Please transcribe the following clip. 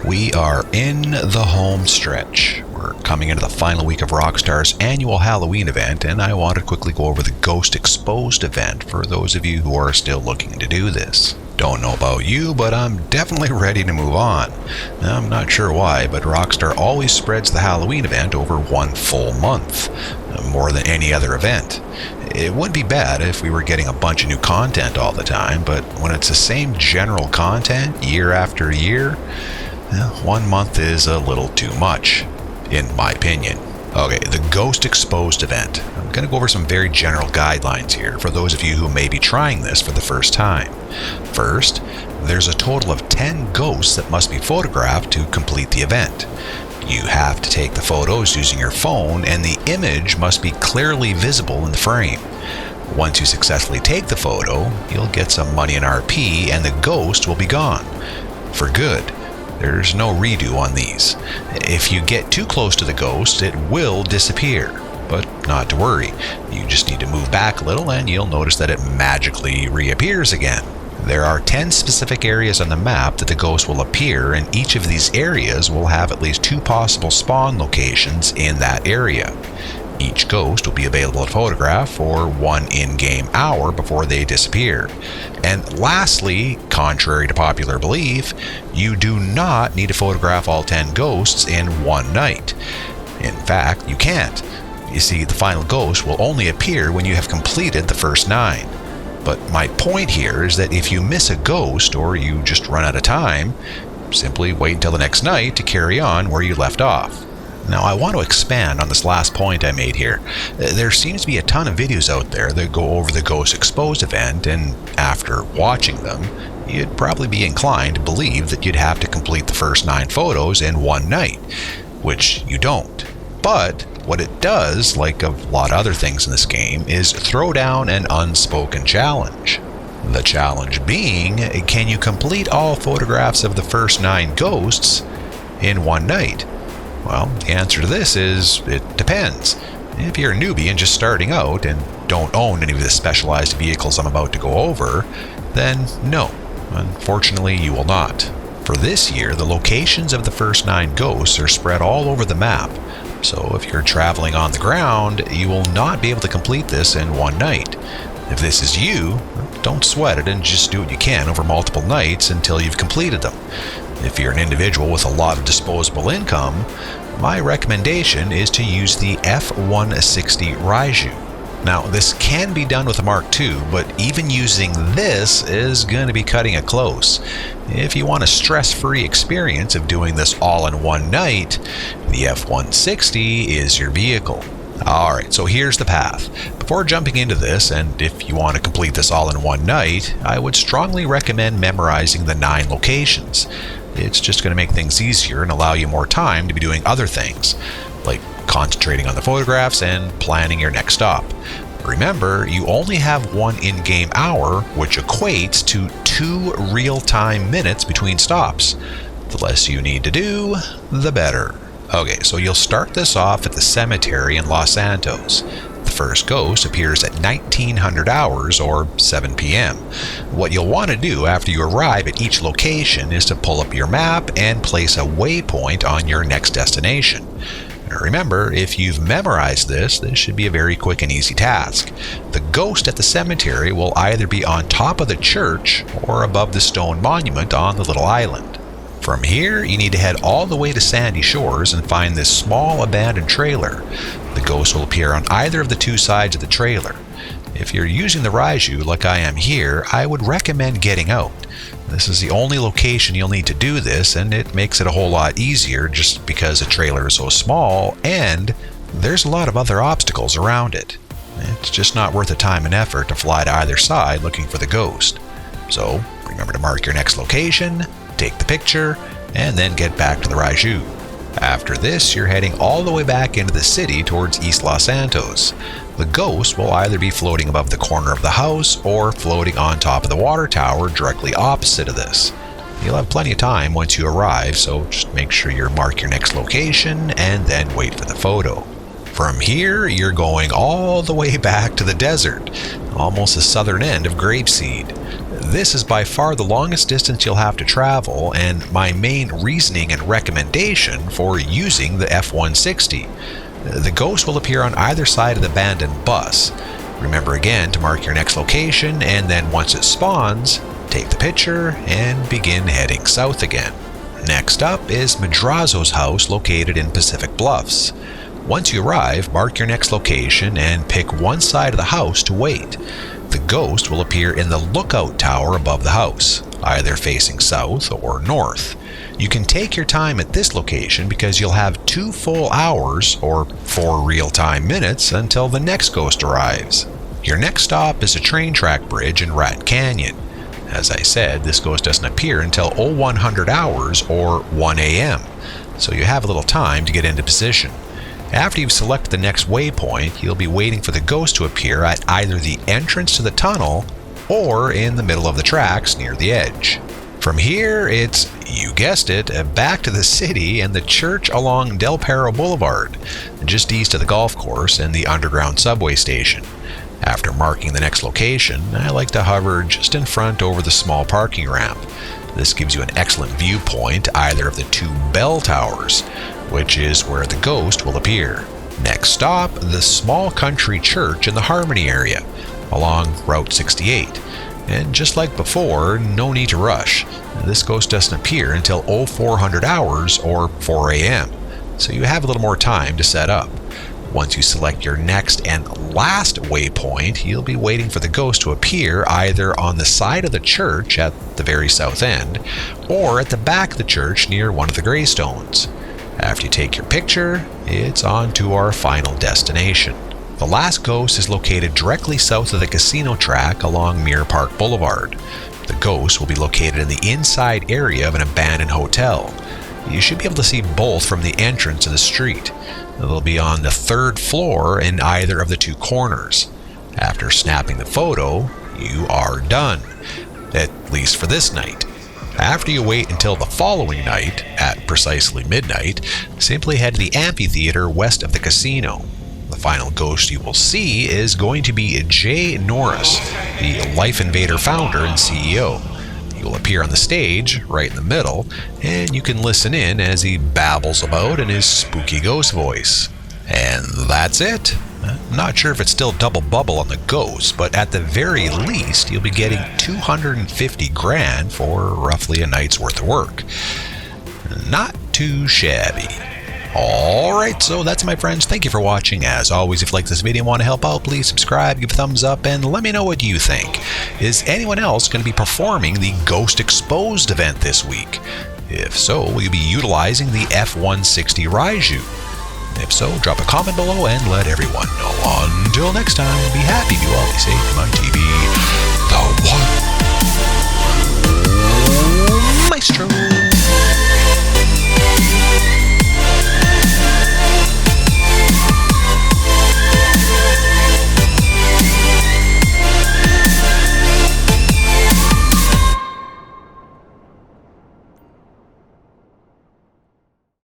We are in the home stretch. We're coming into the final week of Rockstar's annual Halloween event, and I want to quickly go over the Ghost Exposed event for those of you who are still looking to do this. Don't know about you, but I'm definitely ready to move on. I'm not sure why, but Rockstar always spreads the Halloween event over one full month, more than any other event. It wouldn't be bad if we were getting a bunch of new content all the time, but when it's the same general content year after year, 1 month is a little too much, in my opinion. Okay, the Ghost Exposed event. I'm going to go over some very general guidelines here for those of you who may be trying this for the first time. First, there's a total of 10 ghosts that must be photographed to complete the event. You have to take the photos using your phone, and the image must be clearly visible in the frame. Once you successfully take the photo, you'll get some money in RP, and the ghost will be gone. For good. There's no redo on these. If you get too close to the ghost, it will disappear. But not to worry. You just need to move back a little, and you'll notice that it magically reappears again. There are 10 specific areas on the map that the ghost will appear, and each of these areas will have at least 2 possible spawn locations in that area. Each ghost will be available to photograph for 1 in-game hour before they disappear. And lastly, contrary to popular belief, you do not need to photograph all 10 ghosts in one night. In fact, you can't. You see, the final ghost will only appear when you have completed the first 9. But my point here is that if you miss a ghost or you just run out of time, simply wait until the next night to carry on where you left off. Now, I want to expand on this last point I made here. There seems to be a ton of videos out there that go over the Ghost Exposed event, and after watching them, you'd probably be inclined to believe that you'd have to complete the first 9 photos in one night, which you don't. But what it does, like a lot of other things in this game, is throw down an unspoken challenge. The challenge being, can you complete all photographs of the first 9 ghosts in one night? Well, the answer to this is, it depends. If you're a newbie and just starting out and don't own any of the specialized vehicles I'm about to go over, then no, unfortunately you will not. For this year, the locations of the first 9 ghosts are spread all over the map, so if you're traveling on the ground, you will not be able to complete this in one night. If this is you, don't sweat it and just do what you can over multiple nights until you've completed them. If you're an individual with a lot of disposable income, my recommendation is to use the F-160 Raiju. Now, this can be done with a Mark II, but even using this is going to be cutting it close. If you want a stress-free experience of doing this all in one night, the F-160 is your vehicle. Alright, so here's the path. Before jumping into this, and if you want to complete this all in one night, I would strongly recommend memorizing the 9 locations. It's just going to make things easier and allow you more time to be doing other things, like concentrating on the photographs and planning your next stop. Remember, you only have 1 in-game hour, which equates to 2 real-time minutes between stops. The less you need to do, the better. Okay, so you'll start this off at the cemetery in Los Santos. The first ghost appears at 1900 hours or 7 p.m. What you'll want to do after you arrive at each location is to pull up your map and place a waypoint on your next destination. Remember, if you've memorized this should be a very quick and easy task. The ghost at the cemetery will either be on top of the church or above the stone monument on the little island. From here, you need to head all the way to Sandy Shores and find this small abandoned trailer. The ghost will appear on either of the 2 sides of the trailer. If you're using the Raiju like I am here, I would recommend getting out. This is the only location you'll need to do this, and it makes it a whole lot easier just because the trailer is so small and there's a lot of other obstacles around it. It's just not worth the time and effort to fly to either side looking for the ghost. So remember to mark your next location, take the picture, and then get back to the Raiju. After this, you're heading all the way back into the city towards East Los Santos. The ghost will either be floating above the corner of the house or floating on top of the water tower directly opposite of this. You'll have plenty of time once you arrive, so just make sure you mark your next location and then wait for the photo. From here, you're going all the way back to the desert, almost the southern end of Grapeseed. This is by far the longest distance you'll have to travel, and my main reasoning and recommendation for using the F-160. The ghost will appear on either side of the abandoned bus. Remember again to mark your next location, and then once it spawns, take the picture and begin heading south again. Next up is Madrazo's house located in Pacific Bluffs. Once you arrive, mark your next location and pick one side of the house to wait. The ghost will appear in the lookout tower above the house, either facing south or north. You can take your time at this location because you'll have 2 full hours, or 4 real-time minutes, until the next ghost arrives. Your next stop is a train track bridge in Rat Canyon. As I said, this ghost doesn't appear until 0100 hours or 1 a.m., so you have a little time to get into position. After you've selected the next waypoint, you'll be waiting for the ghost to appear at either the entrance to the tunnel or in the middle of the tracks near the edge. From here, it's, you guessed it, back to the city and the church along Del Perro Boulevard, just east of the golf course and the underground subway station. After marking the next location, I like to hover just in front over the small parking ramp. This gives you an excellent viewpoint either of the 2 bell towers, which is where the ghost will appear. Next stop, the small country church in the Harmony area, along Route 68. And just like before, no need to rush. This ghost doesn't appear until 0400 hours or 4 a.m., so you have a little more time to set up. Once you select your next and last waypoint, you'll be waiting for the ghost to appear either on the side of the church at the very south end, or at the back of the church near one of the gravestones. After you take your picture, it's on to our final destination. The last ghost is located directly south of the casino track along Mirror Park Boulevard. The ghost will be located in the inside area of an abandoned hotel. You should be able to see both from the entrance of the street. They'll be on the 3rd floor in either of the 2 corners. After snapping the photo, you are done, at least for this night. After you wait until the following night, at precisely midnight, simply head to the amphitheater west of the casino. The final ghost you will see is going to be Jay Norris, the Life Invader founder and CEO. He will appear on the stage, right in the middle, and you can listen in as he babbles about in his spooky ghost voice. And that's it. I'm not sure if it's still double bubble on the ghost, but at the very least, you'll be getting 250 grand for roughly a night's worth of work. Not too shabby. Alright, so that's my friends. Thank you for watching. As always, if you like this video and want to help out, please subscribe, give a thumbs up, and let me know what you think. Is anyone else going to be performing the Ghost Exposed event this week? If so, will you be utilizing the F-160 Raiju? If so, drop a comment below and let everyone know. Until next time, be happy, be well, be safe, on TV, the one Maestro.